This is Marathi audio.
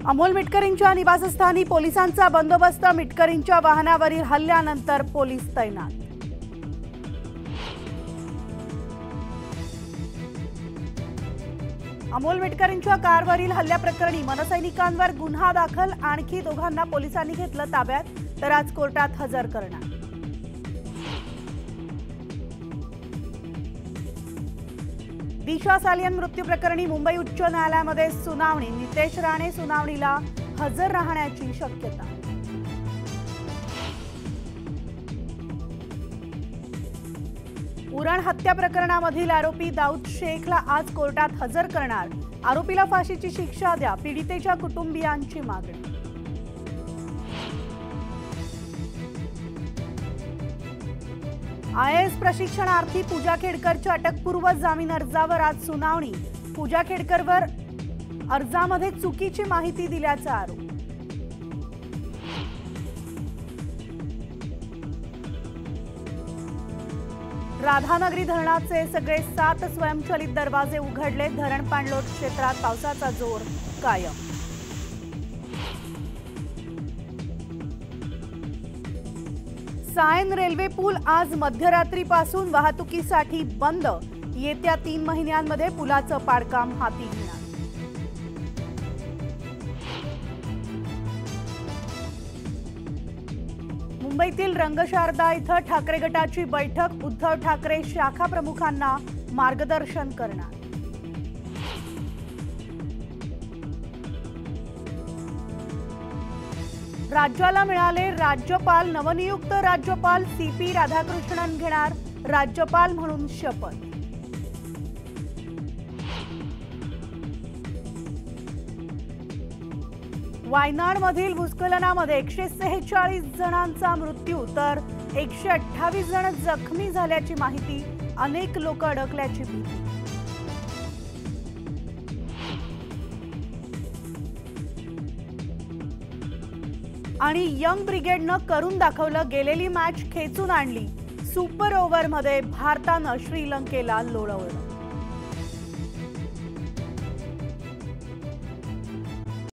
अमोल मिटकरींच्या निवासस्थानी पोलिसांचा बंदोबस्त। मिटकरींच्या वाहनावरील हल्ल्यानंतर पोलीस तैनात। अमोल मिटकरींच्या कारवरील हल्ल्याप्रकरणी मनसैनिकांवर गुन्हा दाखल। आणखी दोघांना पोलिसांनी घेतलं ताब्यात, तर आज कोर्टात हजर करणार। दिशा सालियन मृत्यू प्रकरणी मुंबई उच्च न्यायालयामध्ये सुनावणी। नितेश राणे सुनावणीला हजर राहण्याची शक्यता। उरण हत्या प्रकरणामधील आरोपी दाऊद शेखला आज कोर्टात हजर करणार। आरोपीला फाशीची शिक्षा द्या, पीडितेच्या कुटुंबियांची मागणी। आयएएस प्रशिक्षणार्थी पूजा खेडकरच्या अटकपूर्व जामीन अर्जावर आज सुनावणी। पूजा खेडकरवर अर्जामध्ये चुकीची माहिती दिल्याचा आरोप। राधानगरी धरणाचे सगळे 7 स्वयंचलित दरवाजे उघडले। धरण पाणलोट क्षेत्रात पावसाचा जोर कायम। सायन रेल्वे पूल आज मध्यरात्रीपासून वाहतुकीसाठी बंद। येत्या 3 महिन्यांमध्ये पुलाचं पाडकाम हाती घेणार। मुंबईतील रंगशारदा इथं ठाकरे गटाची बैठक। उद्धव ठाकरे शाखा प्रमुखांना मार्गदर्शन करणार। राज्याला मिळाले राज्यपाल। नवनियुक्त राज्यपाल सीपी राधाकृष्णन घेणार राज्यपाल म्हणून शपथ। वायनाडमधील भूस्खलनामध्ये 146 जणांचा मृत्यू, तर 128 जण जखमी झाल्याची माहिती। अनेक लोक अडकल्याची भीती। आणि यंग ब्रिगेडनं करून दाखवलं। गेलेली मॅच खेचून आणली। सुपर ओव्हरमध्ये भारतानं श्रीलंकेला लोळवलं।